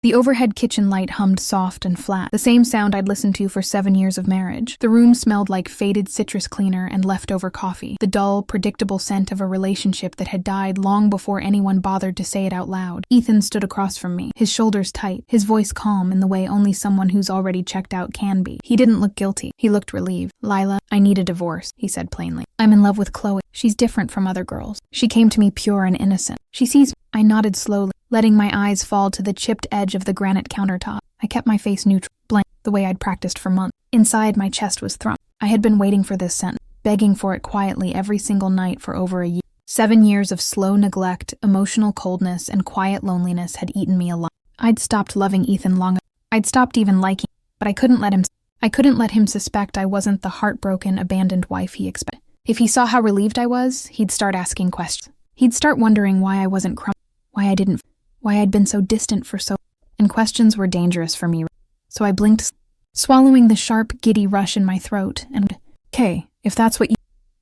The overhead kitchen light hummed soft and flat, the same sound I'd listened to for 7 years of marriage. The room smelled like faded citrus cleaner and leftover coffee, the dull, predictable scent of a relationship that had died long before anyone bothered to say it out loud. Ethan stood across from me, his shoulders tight, his voice calm in the way only someone who's already checked out can be. He didn't look guilty. He looked relieved. "Lila, I need a divorce," he said plainly. "I'm in love with Chloe. She's different from other girls. She came to me pure and innocent. She sees me." I nodded slowly, letting my eyes fall to the chipped edge of the granite countertop. I kept my face neutral, blank, the way I'd practiced for months. Inside, my chest was thrumming. I had been waiting for this sentence, begging for it quietly every single night for over a year. 7 years of slow neglect, emotional coldness, and quiet loneliness had eaten me alive. I'd stopped loving Ethan long ago. I'd stopped even liking him, but I couldn't let him suspect I wasn't the heartbroken, abandoned wife he expected. If he saw how relieved I was, he'd start asking questions. He'd start wondering why I wasn't crying, why I'd been so distant for so long. And questions were dangerous for me, so I blinked, swallowing the sharp, giddy rush in my throat, and, "Okay, if that's what you—"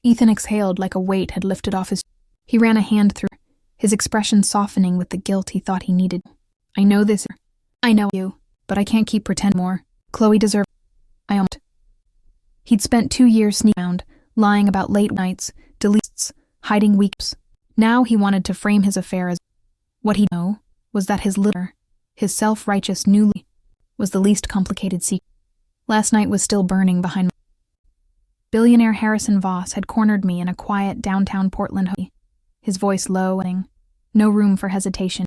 Ethan exhaled like a weight had lifted off his. He ran a hand through, his expression softening with the guilt he thought he needed. "I know this. I know you, but I can't keep pretending more. Chloe deserves—" I owned. He'd spent 2 years sneaking around, lying about late nights, deletes, hiding weeks. Now he wanted to frame his affair as— What he'd know was that his self-righteous newly was the least complicated secret. Last night was still burning behind me. Billionaire Harrison Voss had cornered me in a quiet downtown Portland hotel, his voice low and no room for hesitation.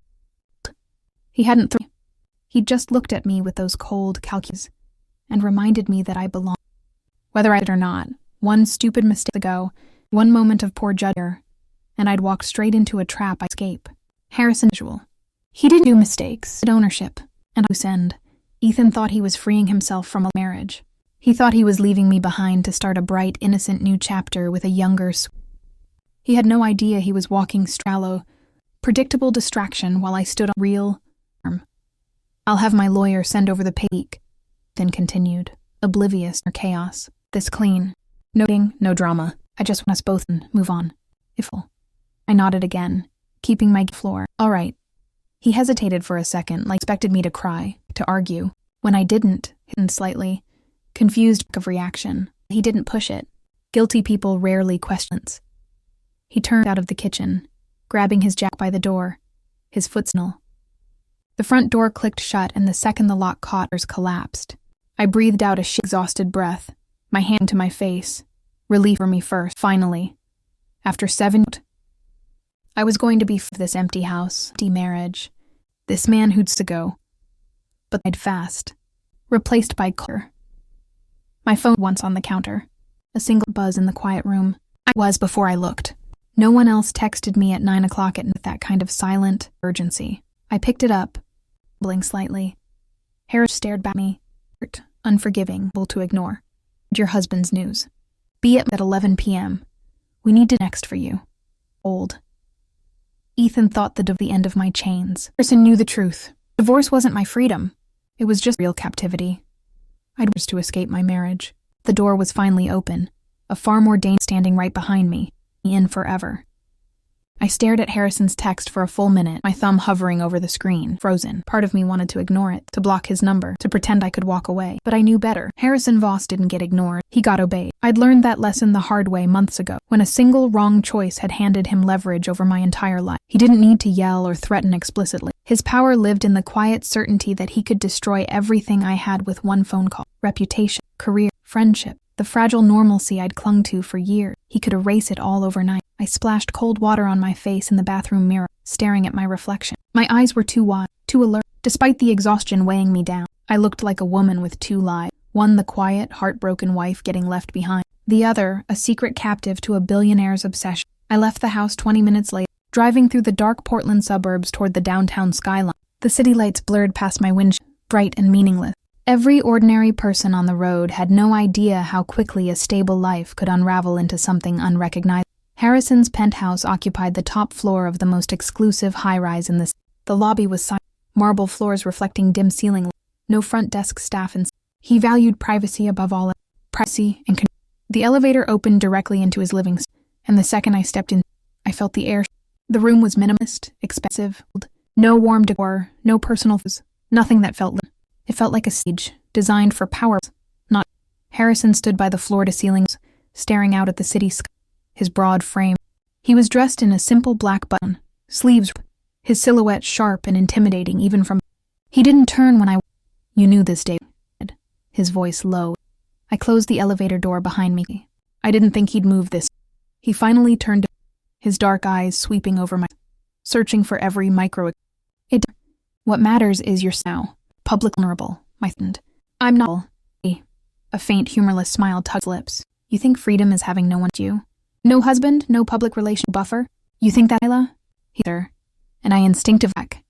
He'd just looked at me with those cold calculus and reminded me that I belonged. Whether I did or not, one stupid mistake ago, one moment of poor judgment, and I'd walked straight into a trap I'd escape. Harrison usual. He didn't do mistakes, ownership, and loose end. Ethan thought he was freeing himself from a marriage. He thought he was leaving me behind to start a bright, innocent new chapter with a younger. He had no idea he was walking shallow, predictable distraction while I stood on real arm. "I'll have my lawyer send over the paycheck," then continued, oblivious or chaos. "This clean. No dating, no drama. I just want us both to move on. If..." I nodded again, keeping my floor. "All right." He hesitated for a second, like expected me to cry, to argue. When I didn't, hidden slightly, confused of reaction. He didn't push it. Guilty people rarely question. He turned out of the kitchen, grabbing his jack by the door, his foot snell. The front door clicked shut, and the second the lock caught, collapsed. I breathed out a exhausted breath, my hand to my face. Relief for me first, finally. After 7 years, I was going to be this empty house, empty marriage, this man who'd to go. But I'd fast, replaced by clear. My phone once on the counter, a single buzz in the quiet room. I was before I looked. No one else texted me at 9 o'clock at night with that kind of silent urgency. I picked it up, bubbling slightly. Harris stared back at me, unforgiving, able to ignore. "Your husband's news. Be at 11 p.m. We need to next for you. Old." Ethan thought the end of my chains. Harrison knew the truth. Divorce wasn't my freedom. It was just real captivity. I'd wished to escape my marriage. The door was finally open, a far more dangerous standing right behind me, in forever. I stared at Harrison's text for a full minute, my thumb hovering over the screen, frozen. Part of me wanted to ignore it, to block his number, to pretend I could walk away. But I knew better. Harrison Voss didn't get ignored. He got obeyed. I'd learned that lesson the hard way months ago, when a single wrong choice had handed him leverage over my entire life. He didn't need to yell or threaten explicitly. His power lived in the quiet certainty that he could destroy everything I had with one phone call. Reputation, career, friendship, the fragile normalcy I'd clung to for years. He could erase it all overnight. I splashed cold water on my face in the bathroom mirror, staring at my reflection. My eyes were too wide, too alert. Despite the exhaustion weighing me down, I looked like a woman with 2 lives. One, the quiet, heartbroken wife getting left behind. The other, a secret captive to a billionaire's obsession. I left the house 20 minutes later, driving through the dark Portland suburbs toward the downtown skyline. The city lights blurred past my windshield, bright and meaningless. Every ordinary person on the road had no idea how quickly a stable life could unravel into something unrecognizable. Harrison's penthouse occupied the top floor of the most exclusive high-rise in the city. The lobby was silent, marble floors reflecting dim ceiling lights, no front desk staff, and he valued privacy above all. Privacy and The elevator opened directly into his living space, and the second I stepped in, I felt the air. The room was minimalist, expensive, no warm decor, no personal Nothing that felt it felt like a stage designed for power. Not. Harrison stood by the floor-to-ceiling, staring out at the city sky, his broad frame. He was dressed in a simple black button, sleeves, his silhouette sharp and intimidating even from. He didn't turn when I. You knew this day, his voice low. I closed the elevator door behind me. I didn't think he'd move this. He finally turned, his dark eyes sweeping over my, searching for every micro. What matters is you're now public vulnerable, my friend. I'm not. A faint, humorless smile tugged lips. You think freedom is having no one to you? No husband, no public relation buffer? You think that, Lila? Either. And I instinctively back,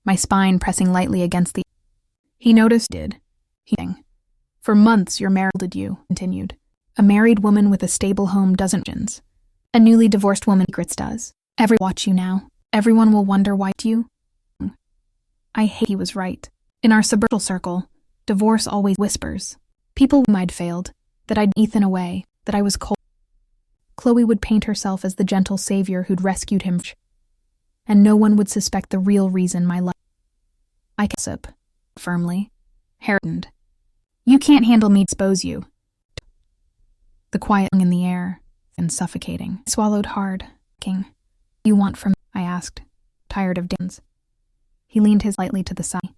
my spine pressing lightly against the. He noticed did. For months you're married, did you? Continued. A married woman with a stable home doesn't. A newly divorced woman secrets does. Watch you now. Everyone will wonder why you. I hate he was right. In our suburban circle, divorce always whispers. People I'd failed, that I'd Ethan away, that I was cold. Chloe would paint herself as the gentle savior who'd rescued him, and no one would suspect the real reason my life. I gossip firmly. Hardened. You can't handle me, expose you. The quiet in the air and suffocating. I swallowed hard. King. You want from me? I asked, tired of dance. He leaned his lightly to the side.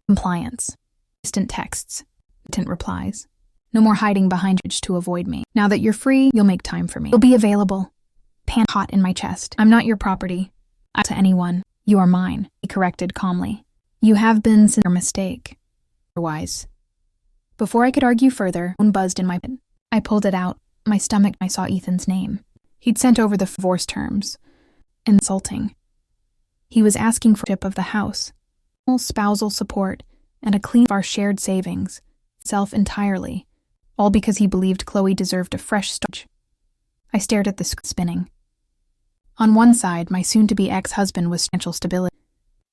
Compliance. Distant texts. Distant replies. No more hiding behind you to avoid me. Now that you're free, you'll make time for me. You'll be available. Pant hot in my chest. I'm not your property. To anyone. You are mine, he corrected calmly. You have been since your mistake. Otherwise. Before I could argue further, one buzzed in my pit. I pulled it out. My stomach, I saw Ethan's name. He'd sent over the divorce terms. Insulting. He was asking for ownership of the house, spousal support, and a clean of our shared savings, self entirely, all because he believed Chloe deserved a fresh start. I stared at the screen spinning. On one side, my soon-to-be ex-husband was financial stability.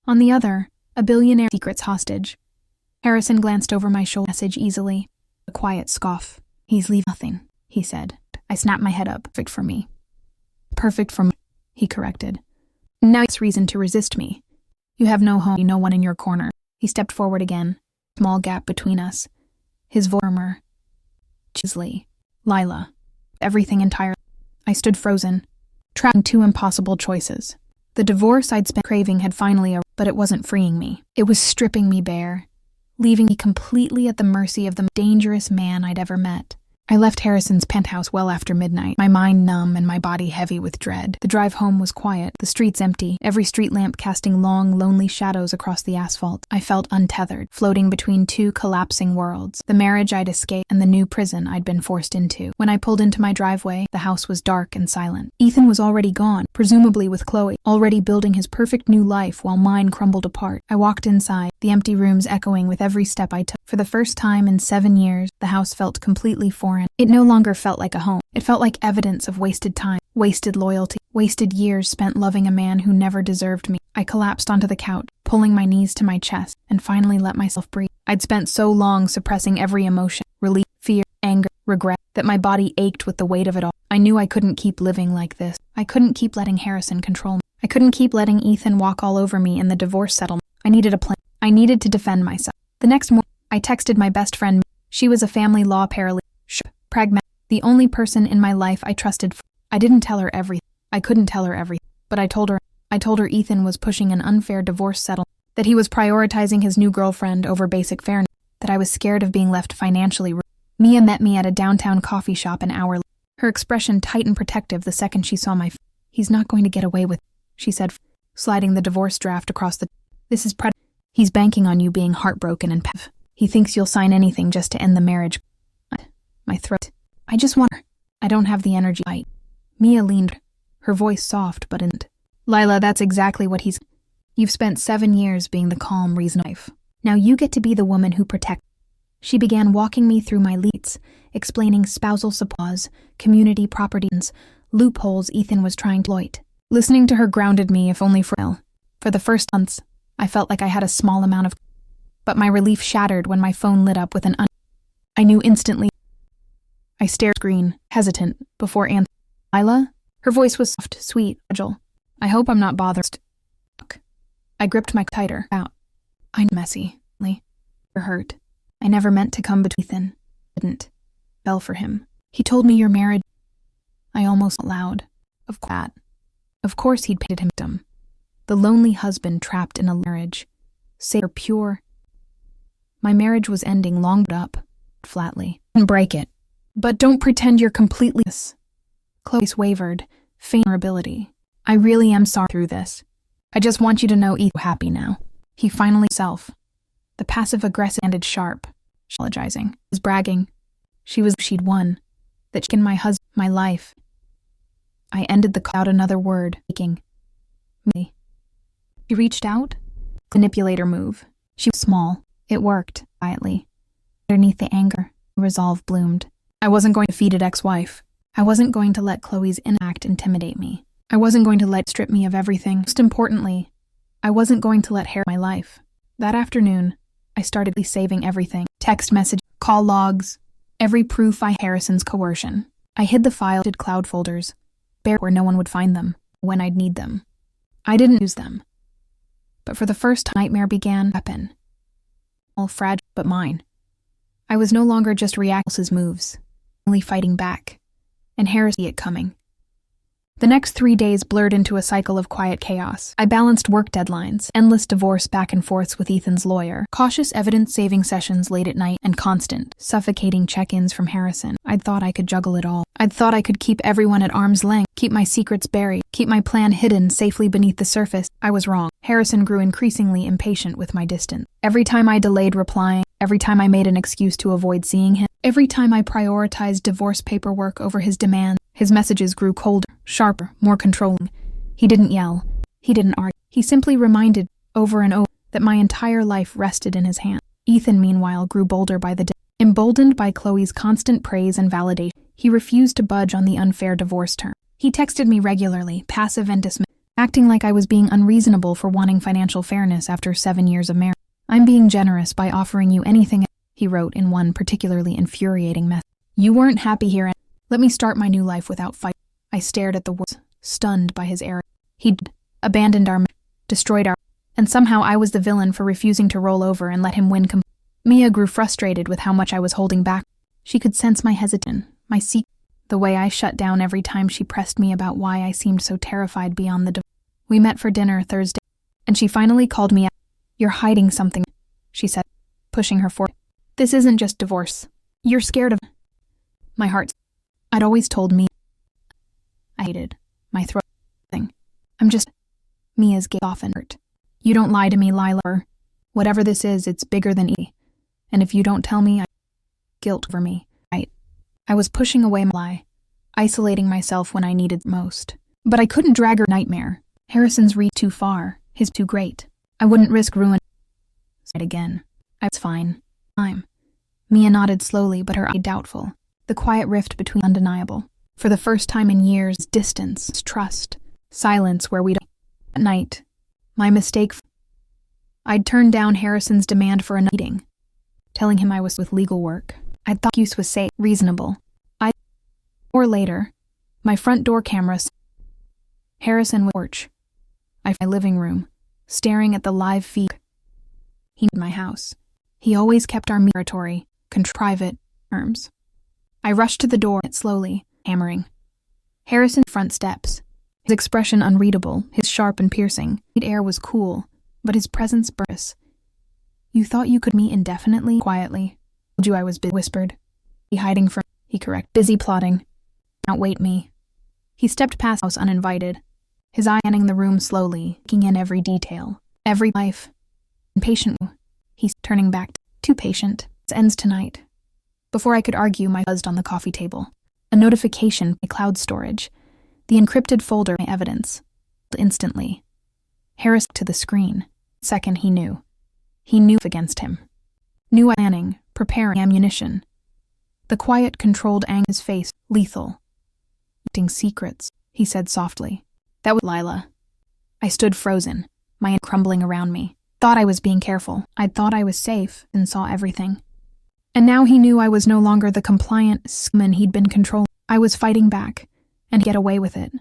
On the other, a billionaire secrets hostage. Harrison glanced over my shoulder message easily. A quiet scoff. He's leaving nothing, he said. I snapped my head up. Perfect for me. Perfect for me, he corrected. Now it's reason to resist me. You have no home, no one in your corner. He stepped forward again. Small gap between us. His voice murmur. Chisley. Lila. Everything entirely. I stood frozen, trapped two impossible choices. The divorce I'd spent craving had finally arrived, but it wasn't freeing me. It was stripping me bare, leaving me completely at the mercy of the most dangerous man I'd ever met. I left Harrison's penthouse well after midnight, my mind numb and my body heavy with dread. The drive home was quiet, the streets empty, every street lamp casting long, lonely shadows across the asphalt. I felt untethered, floating between two collapsing worlds, the marriage I'd escaped and the new prison I'd been forced into. When I pulled into my driveway, the house was dark and silent. Ethan was already gone, presumably with Chloe, already building his perfect new life while mine crumbled apart. I walked inside, the empty rooms echoing with every step I took. For the first time in 7 years, the house felt completely foreign. It no longer felt like a home. It felt like evidence of wasted time, wasted loyalty, wasted years spent loving a man who never deserved me. I collapsed onto the couch, pulling my knees to my chest, and finally let myself breathe. I'd spent so long suppressing every emotion, relief, fear, anger, regret, that my body ached with the weight of it all. I knew I couldn't keep living like this. I couldn't keep letting Harrison control me. I couldn't keep letting Ethan walk all over me in the divorce settlement. I needed a plan. I needed to defend myself. The next morning, I texted my best friend. She was a family law paralegal. Pragmatic. The only person in my life I trusted. I didn't tell her everything. I couldn't tell her everything. But I told her Ethan was pushing an unfair divorce settlement, that he was prioritizing his new girlfriend over basic fairness, that I was scared of being left financially ruined. Mia met me at a downtown coffee shop an hour later. Her expression tight and protective the second she saw my face. He's not going to get away with it, she said, sliding the divorce draft across the. This is He's banking on you being heartbroken and pev. He thinks you'll sign anything just to end the marriage. My throat. I just want her. I don't have the energy. Mia leaned, her voice soft but didn't. Lila, that's exactly what he's. You've spent 7 years being the calm reason life. Now you get to be the woman who protects. She began walking me through my leads, explaining spousal support, community properties, loopholes Ethan was trying to exploit. Listening to her grounded me, if only for ill. For the first months, I felt like I had a small amount of. But my relief shattered when my phone lit up with an I knew instantly. I stared at the screen, hesitant, before answering. Lila? Her voice was soft, sweet, fragile. I hope I'm not bothered. I gripped my tighter out. I'm messy. You're hurt. I never meant to come between Ethan. Didn't. Fell for him. He told me your marriage. I almost loud. Of course he'd painted him. The lonely husband trapped in a marriage. Say or pure. My marriage was ending long up. Flatly. And break it. But don't pretend you're completely. Chloe's wavered, faint vulnerability. I really am sorry through this. I just want you to know Ethan's happy now. He finally self. The passive-aggressive ended sharp. Apologizing. Was bragging. She'd won. That she and my husband, my life. I ended the call out another word. Me. She reached out. Manipulator move. She was small. It worked, quietly. Underneath the anger, resolve bloomed. I wasn't going to feed it ex-wife. I wasn't going to let Chloe's inact intimidate me. I wasn't going to let strip me of everything. Most importantly, I wasn't going to let hair my life. That afternoon, I started saving everything. Text message, call logs, every proof I Harrison's coercion. I hid the file in cloud folders, bare where no one would find them, when I'd need them. I didn't use them. But for the first time, nightmare began to happen. All fragile, but mine. I was no longer just reacting to his moves, only fighting back, and Harris see it coming. The next 3 days blurred into a cycle of quiet chaos. I balanced work deadlines, endless divorce back and forths with Ethan's lawyer, cautious evidence-saving sessions late at night, and constant, suffocating check-ins from Harrison. I'd thought I could juggle it all. I'd thought I could keep everyone at arm's length, keep my secrets buried, keep my plan hidden safely beneath the surface. I was wrong. Harrison grew increasingly impatient with my distance. Every time I delayed replying, every time I made an excuse to avoid seeing him, every time I prioritized divorce paperwork over his demands, his messages grew colder, sharper, more controlling. He didn't yell. He didn't argue. He simply reminded, over and over, that my entire life rested in his hands. Ethan, meanwhile, grew bolder by the day. Emboldened by Chloe's constant praise and validation, he refused to budge on the unfair divorce term. He texted me regularly, passive and dismissive, acting like I was being unreasonable for wanting financial fairness after 7 years of marriage. I'm being generous by offering you anything, he wrote in one particularly infuriating message. You weren't happy here, and let me start my new life without fight. I stared at the words, stunned by his arrogance. He'd abandoned our marriage, destroyed our, and somehow I was the villain for refusing to roll over and let him win. Mia grew frustrated with how much I was holding back. She could sense my hesitation, my secret, the way I shut down every time she pressed me about why I seemed so terrified beyond the divorce. We met for dinner Thursday, and she finally called me out. You're hiding something, she said, pushing her forward. This isn't just divorce. You're scared of my heart. I'd always told me. I hated my throat thing. I'm just. Mia's gaze often hurt. You don't lie to me, Lila. Whatever this is, it's bigger than E. And if you don't tell me, guilt over me. I was pushing away my lie, isolating myself when I needed most. But I couldn't drag her nightmare. Harrison's reach too far, his too great. I wouldn't risk ruin. Again. I was fine. Mia nodded slowly, but her eye doubtful. The quiet rift between undeniable. For the first time in years, distance, trust, silence where we'd. At night, my mistake. I'd turned down Harrison's demand for a meeting, telling him I was with legal work. I thought the excuse was safe, reasonable. Or later, my front door camera. Harrison was porch. My living room, staring at the live feed. He knew my house. He always kept our territory, private terms. I rushed to the door, slowly, hammering. Harrison's front steps. His expression unreadable, his sharp and piercing. His air was cool, but his presence burst. You thought you could meet indefinitely? Quietly. Told you I was busy, whispered. He hiding from, he correct. Busy plotting. Outwait me. He stepped past the house uninvited, his eye scanning the room slowly, taking in every detail, every life. Impatient. He's turning back. Too patient. It ends tonight. Before I could argue, my buzzed on the coffee table. A notification by cloud storage. The encrypted folder, my evidence. Instantly. Harris to the screen. Second, he knew. He knew against him. Knew I was planning, preparing ammunition. The quiet, controlled anger in his face, lethal. Acting secrets, he said softly. That was Lila. I stood frozen, my hand crumbling around me. Thought I was being careful. I'd thought I was safe and saw everything. And now he knew I was no longer the compliant woman he'd been controlling. I was fighting back, and get away with it.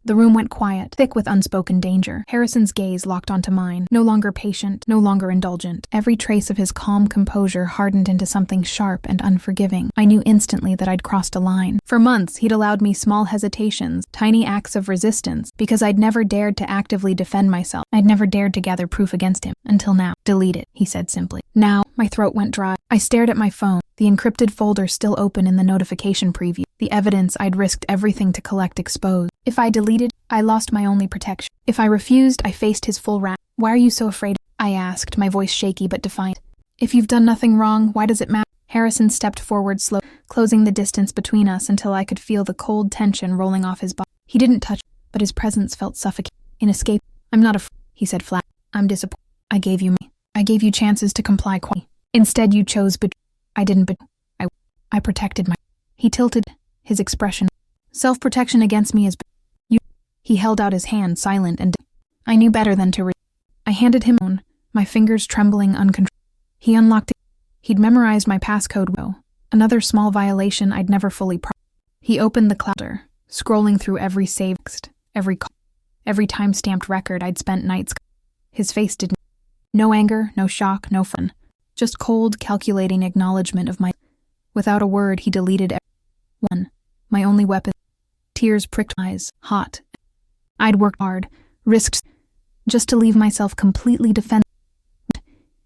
The room went quiet, thick with unspoken danger. Harrison's gaze locked onto mine, no longer patient, no longer indulgent. Every trace of his calm composure hardened into something sharp and unforgiving. I knew instantly that I'd crossed a line. For months, he'd allowed me small hesitations, tiny acts of resistance, because I'd never dared to actively defend myself. I'd never dared to gather proof against him. Until now. Delete it, he said simply. Now, my throat went dry. I stared at my phone, the encrypted folder still open in the notification preview. The evidence I'd risked everything to collect exposed. If I deleted, I lost my only protection. If I refused, I faced his full wrath. Why are you so afraid? I asked, my voice shaky but defiant. If you've done nothing wrong, why does it matter? Harrison stepped forward slowly, closing the distance between us until I could feel the cold tension rolling off his body. He didn't touch, but his presence felt suffocating. In escape, I'm not afraid, he said flat. I'm disappointed. I gave you chances to comply quietly. Instead, you chose I didn't I protected my... He tilted, his expression. Self-protection against me is... You... He held out his hand, silent and... I knew better than to... I handed him on, my fingers trembling uncontrollably. He unlocked it. He'd memorized my passcode. Another small violation I'd never fully... He opened the clouder, scrolling through every save text, every call, every time-stamped record I'd spent nights... His face didn't... No anger, no shock, no fun. Just cold, calculating acknowledgement of my... Without a word, he deleted one. My only weapon. Tears pricked my eyes, hot. I'd worked hard, risked, just to leave myself completely defenseless.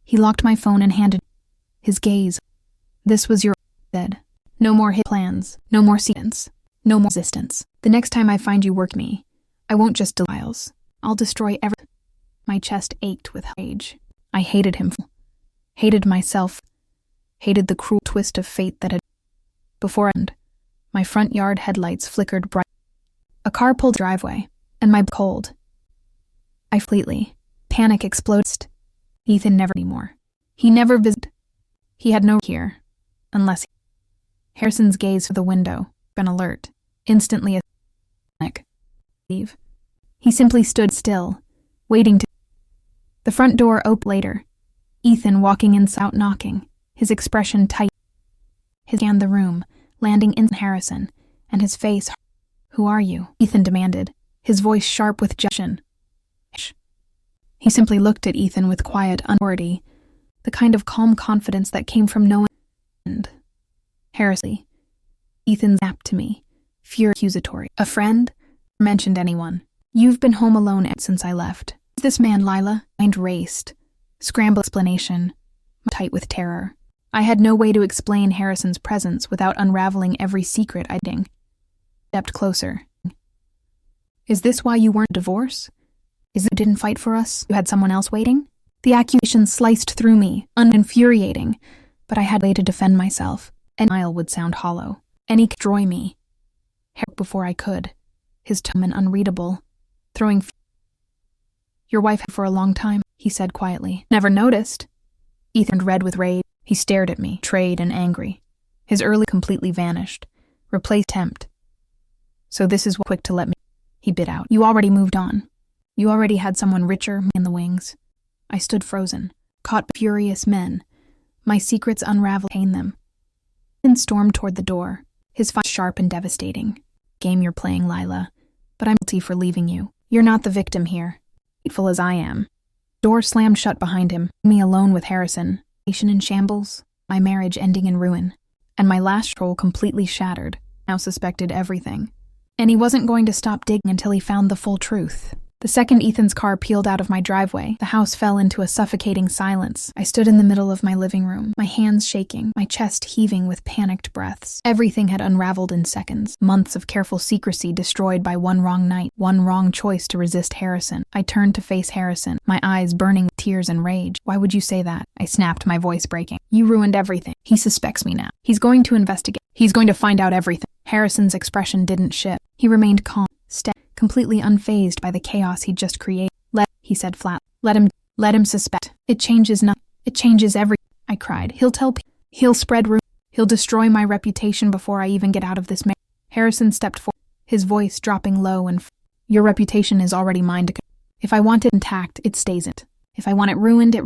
He locked my phone and handed his gaze. This was your... said. No more hit plans, no more sequence, no more resistance. The next time I find you work me, I won't just delete files. I'll destroy everything. My chest ached with rage. I hated him. Hated myself. Hated the cruel twist of fate that had... Before I ended, my front yard headlights flickered bright. A car pulled driveway, and my cold. I fleetly. Panic exploded. Ethan never anymore. He never visited. He had no here, unless Harrison's gaze for the window, been alert, instantly a panic. Leave. He simply stood still, waiting to... The front door opened later. Ethan walking inside, knocking, his expression tight. He scanned the room, landing in Harrison, and his face... Who are you? Ethan demanded, his voice sharp with judgment. He simply looked at Ethan with quiet authority, the kind of calm confidence that came from no end. Harrison. Ethan snapped to me, furious, accusatory. A friend? Mentioned anyone. You've been home alone since I left. Is this man Lila? Mind raced. Scrambled explanation. Tight with terror. I had no way to explain Harrison's presence without unraveling every secret I'd ding. Stepped closer. Is this why you weren't divorced? Is it you didn't fight for us? You had someone else waiting? The accusation sliced through me, infuriating, but I had a way to defend myself. An smile would sound hollow. Any could destroy me. Before I could. His tone unreadable, throwing... Your wife had for a long time, he said quietly. Never noticed. Ethan red with rage. He stared at me, betrayed and angry. His early completely vanished, replaced tempt. So this is quick to let me... He bit out. You already moved on. You already had someone richer in the wings. I stood frozen, caught by furious men. My secrets unraveled, pain them. Ethan stormed toward the door, his face sharp and devastating. Game you're playing, Lila, but I'm guilty for leaving you. You're not the victim here, hateful as I am. Door slammed shut behind him, me alone with Harrison. Nation in shambles, my marriage ending in ruin, and my last troll completely shattered. Now suspected everything. And he wasn't going to stop digging until he found the full truth. The second Ethan's car peeled out of my driveway, the house fell into a suffocating silence. I stood in the middle of my living room, my hands shaking, my chest heaving with panicked breaths. Everything had unraveled in seconds. Months of careful secrecy destroyed by one wrong night, one wrong choice to resist Harrison. I turned to face Harrison, my eyes burning with tears and rage. Why would you say that? I snapped, my voice breaking. You ruined everything. He suspects me now. He's going to investigate. He's going to find out everything. Harrison's expression didn't shift. He remained calm, steady, completely unfazed by the chaos he'd just created. He said flat. Let him suspect. It changes nothing. It changes everything. I cried. He'll tell people. He'll spread rumors. He'll destroy my reputation before I even get out of this marriage. Harrison stepped forward, his voice dropping low and Your reputation is already mine to If I want it intact, it stays it. If I want it ruined, it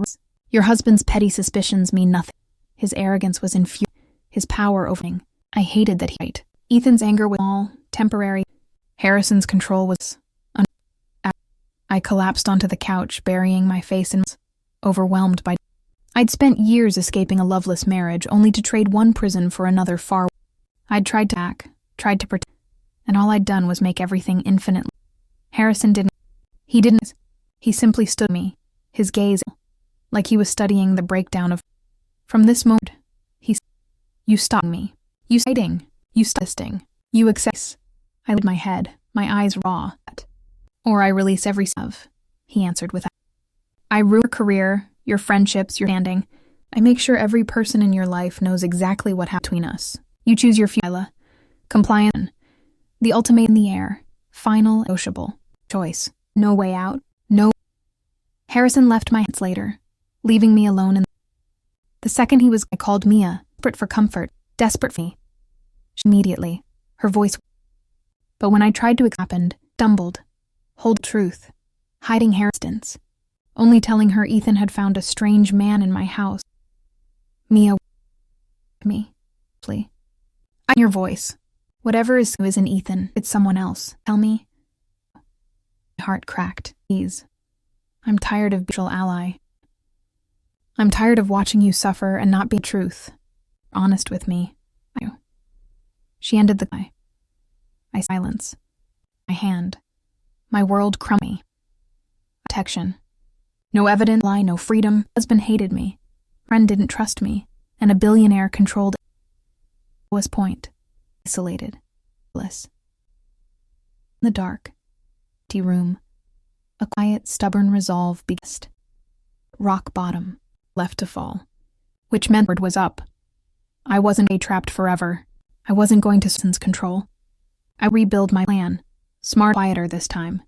Your husband's petty suspicions mean nothing. His arrogance was infuriating. His power over me. I hated that he... Ethan's anger was small, temporary. Harrison's control was... I collapsed onto the couch, burying my face in overwhelmed by. I'd spent years escaping a loveless marriage, only to trade one prison for another far. I'd tried to act, tried to protect, and all I'd done was make everything infinitely. Harrison didn't. He didn't. He simply stood me, his gaze like he was studying the breakdown of. From this moment, he said, "You stopped me. You fighting. You sting. You accept." I laid my head, my eyes raw. "Or I release every of," he answered with. "I ruin your career, your friendships, your standing. I make sure every person in your life knows exactly what happened between us. You choose your future. Compliance. The ultimate in the air. Final, negotiable choice. No way out. No." Harrison left my hands later, leaving me alone. The second he was, I called Mia, desperate for comfort, desperate for me. Immediately, her voice. But when I tried to happened, stumbled, hold truth, hiding Harrison's, only telling her Ethan had found a strange man in my house. Mia, me, please. In your voice. Whatever isn't Ethan, it's someone else. Tell me. My heart cracked. Please. I'm tired of being an ally. I'm tired of watching you suffer and not be truth. Honest with me. She ended the cry. I silence. My hand. My world crummy. Protection. No evidence, lie, no freedom. Husband hated me. Friend didn't trust me. And a billionaire controlled it. Lowest point. Isolated. Bliss. In the dark. Empty room. A quiet, stubborn resolve began. Rock bottom. Left to fall. Which meant word was up. I wasn't trapped forever. I wasn't going to sense control. I rebuild my plan. Smart, quieter this time.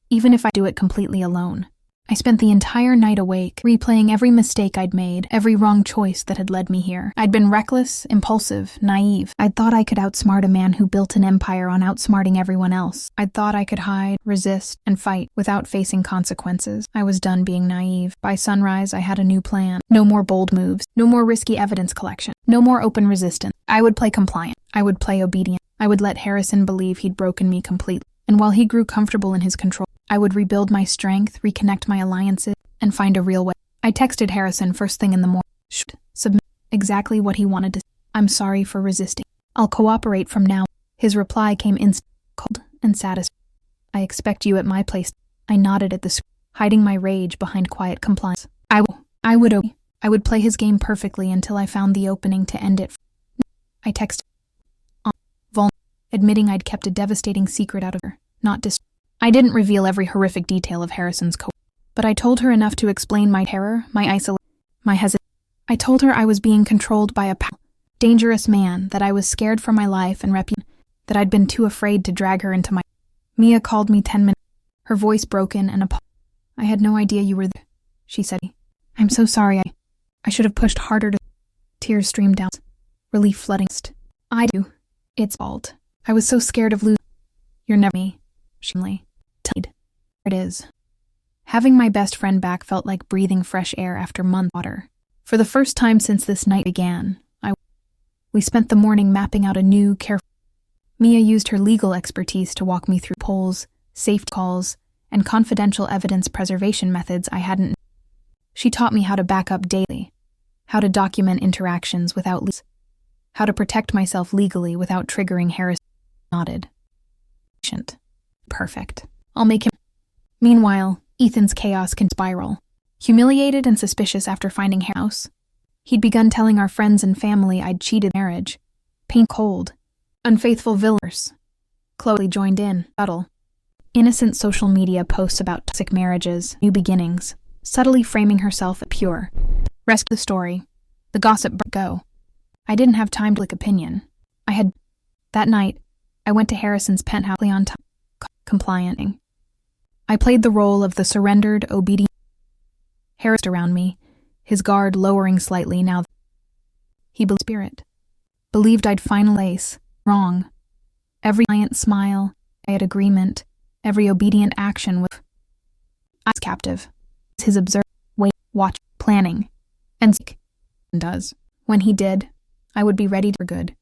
Even if I do it completely alone. I spent the entire night awake, replaying every mistake I'd made, every wrong choice that had led me here. I'd been reckless, impulsive, naive. I'd thought I could outsmart a man who built an empire on outsmarting everyone else. I'd thought I could hide, resist, and fight without facing consequences. I was done being naive. By sunrise, I had a new plan. No more bold moves. No more risky evidence collection. No more open resistance. I would play compliant. I would play obedient. I would let Harrison believe he'd broken me completely. And while he grew comfortable in his control, I would rebuild my strength, reconnect my alliances, and find a real way. I texted Harrison first thing in the morning. Submit exactly what he wanted to say. "I'm sorry for resisting. I'll cooperate from now." His reply came instant, cold, and satisfied. "I expect you at my place." I nodded at the screen, hiding my rage behind quiet compliance. I would play his game perfectly until I found the opening to end it. I texted, admitting I'd kept a devastating secret out of her, not I didn't reveal every horrific detail of Harrison's but I told her enough to explain my terror, my isolation, my hesitation. I told her I was being controlled by a dangerous man, that I was scared for my life and reputation, that I'd been too afraid to drag her into my. Mia called me 10 minutes, her voice broken and "I had no idea you were there," she said. "I'm so sorry. I should have pushed harder to." Tears streamed down, relief flooding. "I do. It's fault. I was so scared of losing. You're never me." Shamefully. There it is. Having my best friend back felt like breathing fresh air after months of water. For the first time since this night began, we spent the morning mapping out a new, careful. Mia used her legal expertise to walk me through polls, safety calls, and confidential evidence preservation methods I hadn't. She taught me how to back up daily, how to document interactions without leaks, how to protect myself legally without triggering Harris. Nodded. Patient. Perfect. I'll make him. Meanwhile, Ethan's chaos can spiral. Humiliated and suspicious after finding house, he'd begun telling our friends and family I'd cheated marriage. Pain cold. Unfaithful villains. Chloe joined in. Subtle. Innocent social media posts about toxic marriages, new beginnings, subtly framing herself as pure. Rest of the story. The gossip go. I didn't have time to opinion. That night, I went to Harrison's penthouse on time. Compliant. I played the role of the surrendered, obedient. Harris around me, his guard lowering slightly now. He believed spirit. Believed I'd finally ace. Wrong. Every client smile, I had agreement, every obedient action with. I was captive. His observe, wait, watch, planning. And does. When he did, I would be ready for good.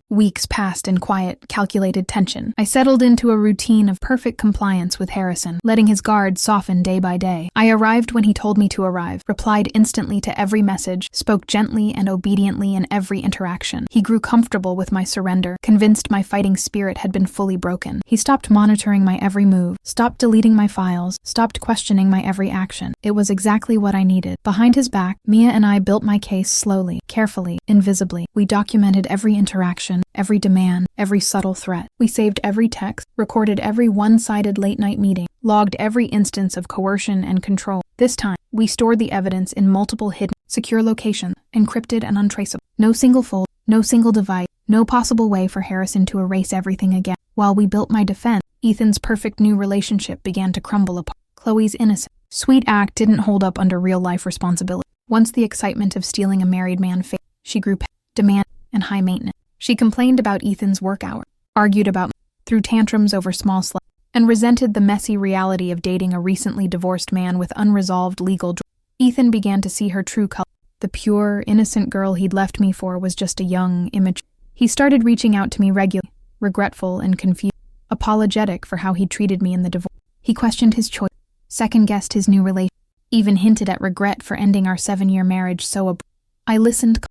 Weeks passed in quiet, calculated tension. I settled into a routine of perfect compliance with Harrison, letting his guard soften day by day. I arrived when he told me to arrive, replied instantly to every message, spoke gently and obediently in every interaction. He grew comfortable with my surrender, convinced my fighting spirit had been fully broken. He stopped monitoring my every move, stopped deleting my files, stopped questioning my every action. It was exactly what I needed. Behind his back, Mia and I built my case slowly, carefully, invisibly. We documented every interaction, every demand, every subtle threat. We saved every text, recorded every one-sided late-night meeting, logged every instance of coercion and control. This time, we stored the evidence in multiple hidden, secure locations, encrypted and untraceable. No single fold, no single device, no possible way for Harrison to erase everything again. While we built my defense, Ethan's perfect new relationship began to crumble apart. Chloe's innocent, sweet act didn't hold up under real-life responsibility. Once the excitement of stealing a married man faded, she grew demand and high maintenance. She complained about Ethan's work hours, argued about threw tantrums over small slights, and resented the messy reality of dating a recently divorced man with unresolved legal dramas. Ethan began to see her true color. The pure, innocent girl he'd left me for was just a young, immature. He started reaching out to me regularly, regretful and confused, apologetic for how he'd treated me in the divorce. He questioned his choice, second-guessed his new relationship, even hinted at regret for ending our 7-year marriage so abruptly. I listened,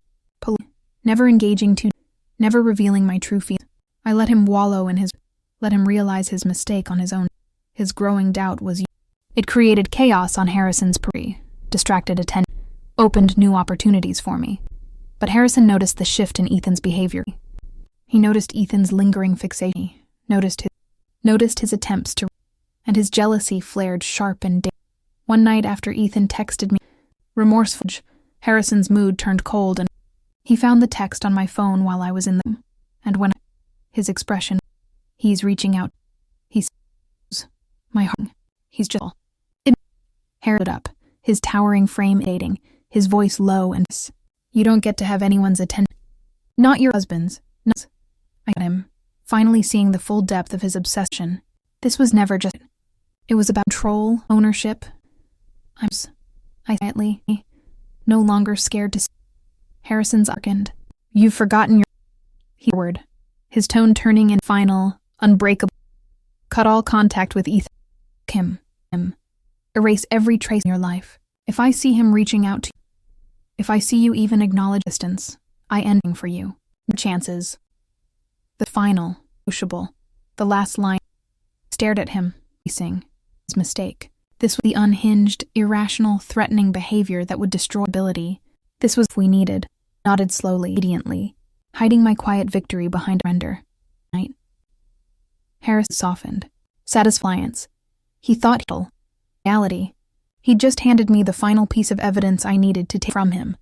never engaging too, never revealing my true feelings. I let him wallow in let him realize his mistake on his own. His growing doubt was it created chaos on Harrison's parade, distracted attention, opened new opportunities for me. But Harrison noticed the shift in Ethan's behavior. He noticed Ethan's lingering fixation, noticed his attempts to, and his jealousy flared sharp and dangerous. One night after Ethan texted me, remorseful, Harrison's mood turned cold and he found the text on my phone while I was in the room, and when his expression, he's reaching out, he's my heart, he's just hair lit up, his towering frame dating, his voice low and you don't get to have anyone's attention, not your husband's. No. I got him, finally seeing the full depth of his obsession. This was never just, it was about control, ownership. I quietly, no longer scared to see. Harrison's archened. You've forgotten your word. His tone turning in final, unbreakable. Cut all contact with Ethan. Him. Erase every trace in your life. If I see him reaching out to you, if I see you even acknowledge distance, I end for you. No chances. The final, negotiable, the last line. Stared at him, facing his mistake. This was the unhinged, irrational, threatening behavior that would destroy ability. This was what we needed. Nodded slowly, obediently, hiding my quiet victory behind render. Night. Harris softened. Satisfiance. He thought reality. He'd just handed me the final piece of evidence I needed to take from him.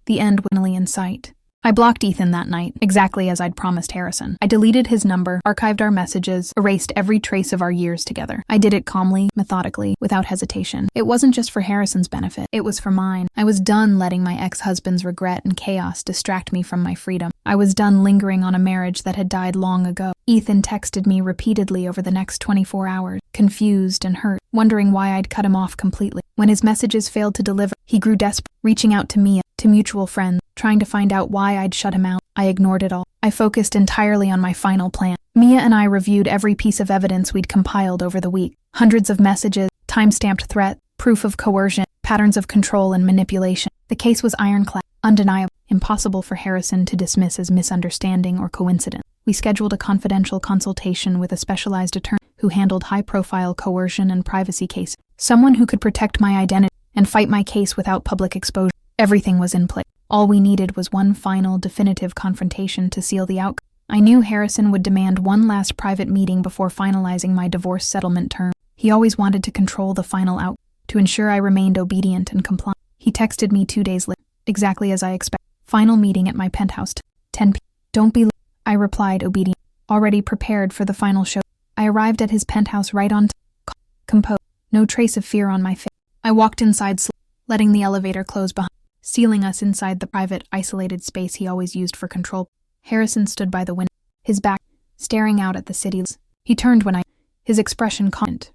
The end was finally in sight. I blocked Ethan that night, exactly as I'd promised Harrison. I deleted his number, archived our messages, erased every trace of our years together. I did it calmly, methodically, without hesitation. It wasn't just for Harrison's benefit, it was for mine. I was done letting my ex-husband's regret and chaos distract me from my freedom. I was done lingering on a marriage that had died long ago. Ethan texted me repeatedly over the next 24 hours, confused and hurt, wondering why I'd cut him off completely. When his messages failed to deliver, he grew desperate, reaching out to Mia, to mutual friends, trying to find out why I'd shut him out. I ignored it all. I focused entirely on my final plan. Mia and I reviewed every piece of evidence we'd compiled over the week. Hundreds of messages, time-stamped threats, proof of coercion, patterns of control and manipulation. The case was ironclad, undeniable, impossible for Harrison to dismiss as misunderstanding or coincidence. We scheduled a confidential consultation with a specialized attorney who handled high-profile coercion and privacy cases. Someone who could protect my identity and fight my case without public exposure. Everything was in place. All we needed was one final, definitive confrontation to seal the outcome. I knew Harrison would demand one last private meeting before finalizing my divorce settlement term. He always wanted to control the final outcome, to ensure I remained obedient and compliant. He texted me 2 days later, exactly as I expected. Final meeting at my penthouse, 10 p.m. Don't be late, I replied, obedient, already prepared for the final show. I arrived at his penthouse right on time, composed, no trace of fear on my face. I walked inside, letting the elevator close behind, sealing us inside the private, isolated space he always used for control. Harrison stood by the window, his back, staring out at the city. He turned when his expression calmed,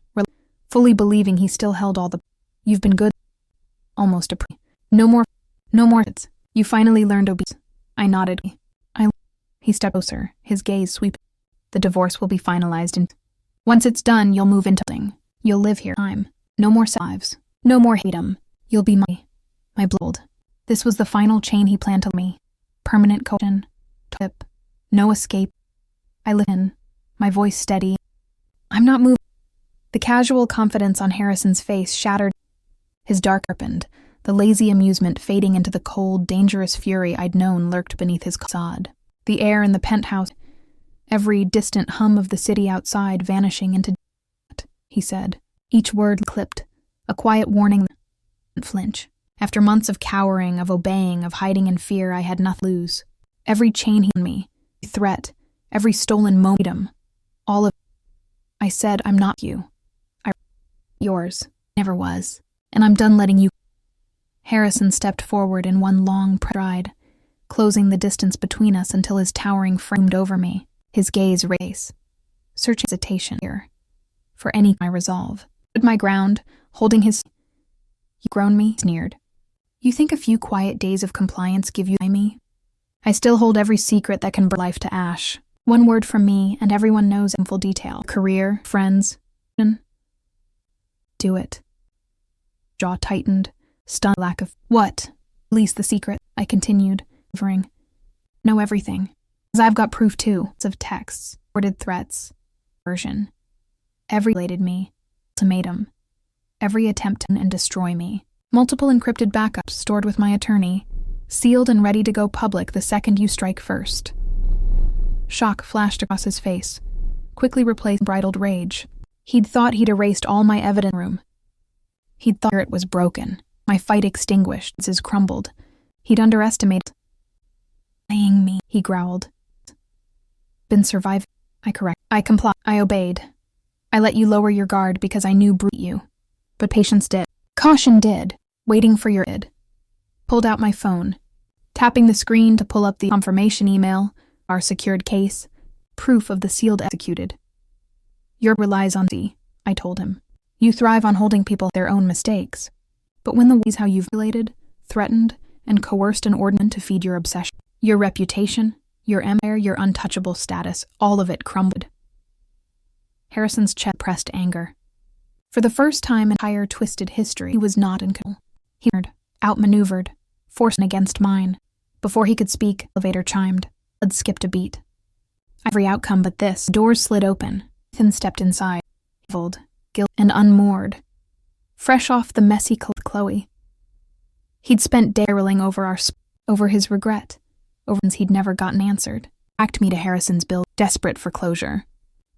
fully believing he still held all the, you've been good, almost no more, you finally learned obedience. I nodded. He stepped closer, his gaze sweeping. The divorce will be finalized and once it's done, you'll move into thing. You'll live here. Time. No more lives. No more freedom. You'll be my blood. This was the final chain he planned to me. Permanent coercion. Tip. No escape. I live in. My voice steady. I'm not moving. The casual confidence on Harrison's face shattered. His dark opened, the lazy amusement fading into the cold, dangerous fury I'd known lurked beneath his facade. The air in the penthouse, every distant hum of the city outside vanishing into he said, each word clipped, a quiet warning. Flinch. After months of cowering, of obeying, of hiding in fear, I had nothing to lose. Every chain he on me, threat, every stolen moment, all of I said, I'm not you. Yours. Never was. And I'm done letting you. Harrison stepped forward in one long stride, closing the distance between us until his towering framed over me, his gaze raised. Searching hesitation here. For any my resolve. Stood my ground, holding his. You grown me? Sneered. You think a few quiet days of compliance give you me? I still hold every secret that can burn life to ash. One word from me, and everyone knows in full detail. Career, friends. Do it. Jaw tightened, stunned lack of what? Release the secret, I continued, quivering. Know everything. As I've got proof too, of texts, worded threats, version. Every related me, ultimatum. Every attempt to and destroy me. Multiple encrypted backups stored with my attorney, sealed and ready to go public the second you strike first. Shock flashed across his face, quickly replaced bridled rage. He'd thought he'd erased all my evidence room. He'd thought it was broken, my fight extinguished, as crumbled. He'd underestimated. Playing me, he growled. Been surviving. I complied. I obeyed. I let you lower your guard because I knew brute you. But patience did. Caution did. Waiting for your id. Pulled out my phone, tapping the screen to pull up the confirmation email, our secured case, proof of the sealed executed. Your relies on thee, I told him. You thrive on holding people their own mistakes. But when the ways how you've violated, threatened, and coerced an ordinance to feed your obsession, your reputation, your empire, your untouchable status, all of it crumbled. Harrison's chest pressed anger. For the first time in entire twisted history, he was not in control. He outmaneuvered, forced against mine. Before he could speak, the elevator chimed. Blood skipped a beat. Every outcome but this. Doors slid open. Ethan stepped inside, evilled, guilt, and unmoored. Fresh off the messy Chloe. He'd spent days barreling over his regret, over things he'd never gotten answered. Backed me to Harrison's bill, desperate for closure.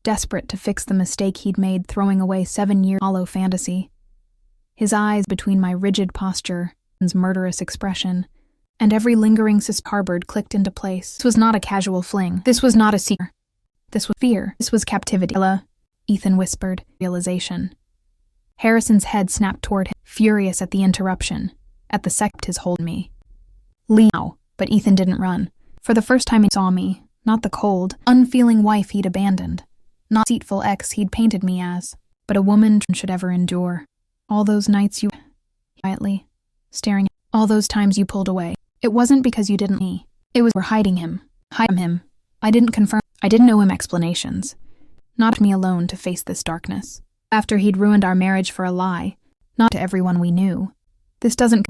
Desperate to fix the mistake he'd made throwing away 7 years of hollow fantasy. His eyes between my rigid posture, his murderous expression, and every lingering suspicion harbored clicked into place. This was not a casual fling. This was not a secret. This was fear. This was captivity. Ethan whispered, realization. Harrison's head snapped toward him, furious at the interruption, at the second his hold me. Leave now, but Ethan didn't run. For the first time he saw me, not the cold, unfeeling wife he'd abandoned, not the deceitful ex he'd painted me as, but a woman should ever endure. All those nights you quietly, staring, all those times you pulled away. It wasn't because you didn't me. It was for hiding him. Hiding him. I didn't confirm. I didn't owe him explanations. Not me alone to face this darkness. After he'd ruined our marriage for a lie, not to everyone we knew. This doesn't.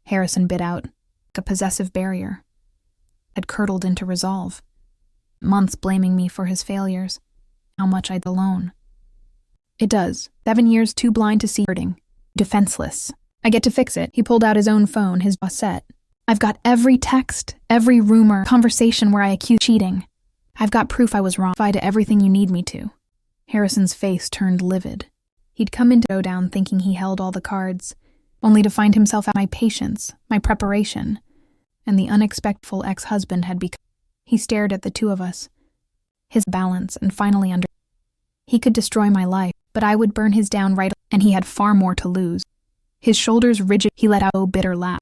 Harrison bit out, like a possessive barrier. Had curdled into resolve. Months blaming me for his failures. How much I'd alone. It does. 7 years too blind to see hurting. Defenseless. I get to fix it. He pulled out his own phone, his jaw set. I've got every text, every rumor, conversation where I accuse cheating. I've got proof I was wrong. To everything you need me to. Harrison's face turned livid. He'd come into go down thinking he held all the cards, only to find himself at my patience, my preparation, and the unexpected ex-husband had become. He stared at the two of us, his balance, and finally under. He could destroy my life, but I would burn his down right, and he had far more to lose. His shoulders rigid, he let out a bitter laugh.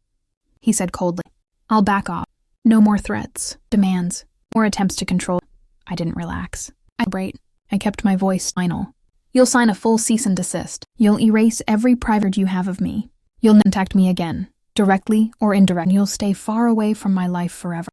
He said coldly, I'll back off. No more threats, demands, more attempts to control. I didn't relax. I kept my voice final. You'll sign a full cease and desist. You'll erase every private you have of me. You'll contact me again, directly or indirectly. You'll stay far away from my life forever.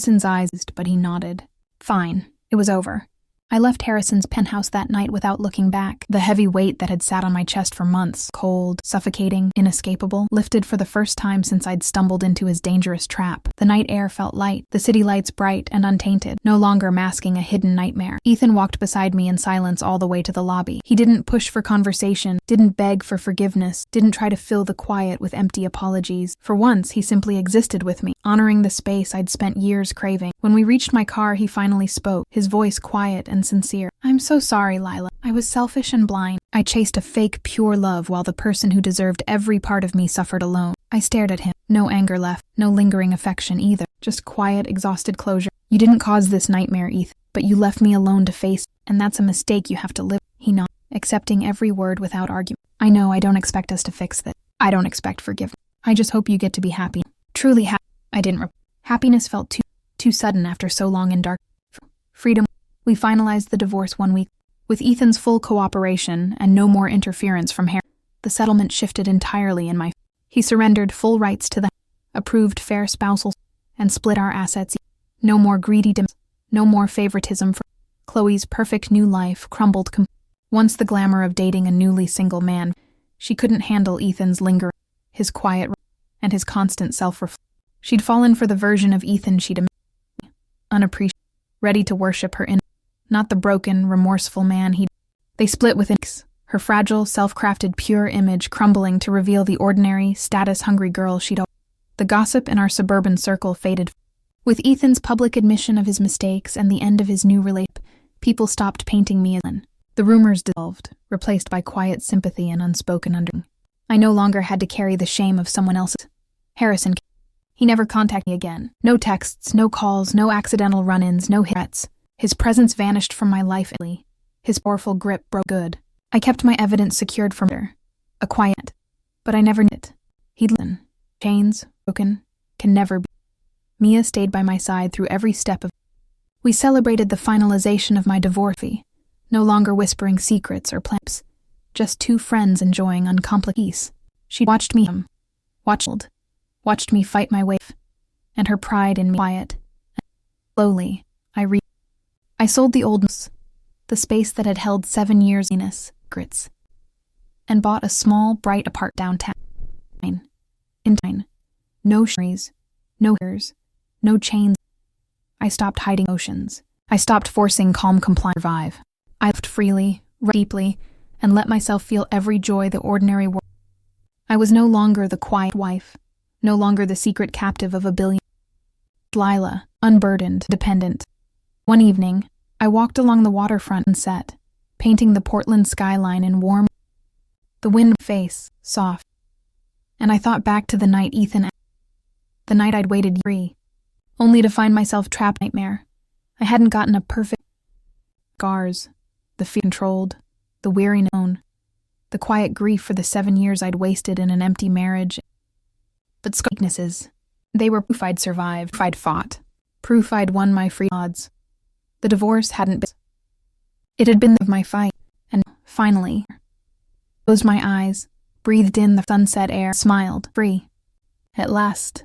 Harrison's eyes, but he nodded. Fine. It was over. I left Harrison's penthouse that night without looking back. The heavy weight that had sat on my chest for months, cold, suffocating, inescapable, lifted for the first time since I'd stumbled into his dangerous trap. The night air felt light, the city lights bright and untainted, no longer masking a hidden nightmare. Ethan walked beside me in silence all the way to the lobby. He didn't push for conversation, didn't beg for forgiveness, didn't try to fill the quiet with empty apologies. For once, he simply existed with me, honoring the space I'd spent years craving. When we reached my car, he finally spoke, his voice quiet and sincere. I'm so sorry, Lila. I was selfish and blind. I chased a fake, pure love while the person who deserved every part of me suffered alone. I stared at him. No anger left, no lingering affection either. Just quiet, exhausted closure. You didn't cause this nightmare, Ethan, but you left me alone to face it, and that's a mistake you have to live with. He nodded, accepting every word without argument. I know I don't expect us to fix this. I don't expect forgiveness. I just hope you get to be happy. Truly happy. I didn't. Happiness felt too sudden after so long in dark. Freedom. We finalized the divorce 1 week. With Ethan's full cooperation and no more interference from Harry, the settlement shifted entirely in my favor. He surrendered full rights to the approved fair spousal and split our assets. No more greedy demands, no more favoritism for Chloe's perfect new life crumbled Once the glamour of dating a newly single man, she couldn't handle Ethan's linger, his quiet and his constant self-reflection. She'd fallen for the version of Ethan she'd imagined, unappreciated, ready to worship her not the broken, remorseful man They split within weeks, her fragile, self-crafted, pure image crumbling to reveal the ordinary, status-hungry girl she'd always. The gossip in our suburban circle faded. With Ethan's public admission of his mistakes and the end of his new relationship, people stopped painting me as villain. The rumors dissolved, replaced by quiet sympathy and unspoken understanding. I no longer had to carry the shame of someone else's. Harrison. He never contacted me again. No texts, no calls, no accidental run-ins, no threats. His presence vanished from my life. His powerful grip broke good. I kept my evidence secured from her. A quiet. But I never knew it. He'd listen. Chains, broken, can never be. Mia stayed by my side through every step of. We celebrated the finalization of my divorce. No longer whispering secrets or plans. Just two friends enjoying uncomplicated peace. She watched me watched me fight my way, and her pride in me quiet. Slowly, I sold the old the space that had held 7 years secrets, and bought a small, bright apartment downtown. No memories, no fears, no chains. I stopped hiding emotions. I stopped forcing calm compliance to survive. I lived freely, deeply, and let myself feel every joy the ordinary world. I was no longer the quiet wife, no longer the secret captive of a billionaire. Lila, unburdened, dependent. One evening, I walked along the waterfront and sunset, painting the Portland skyline in warm. The wind face, soft. And I thought back to the night the night I'd waited free, only to find myself trapped in a nightmare. I hadn't gotten a perfect scars, the fear controlled, the weary known, the quiet grief for the 7 years I'd wasted in an empty marriage. But weaknesses, they were proof I'd survived, proof I'd fought, proof I'd won my free odds. The divorce hadn't been. It had been of my fight, and finally, closed my eyes, breathed in the sunset air, smiled, free. At last,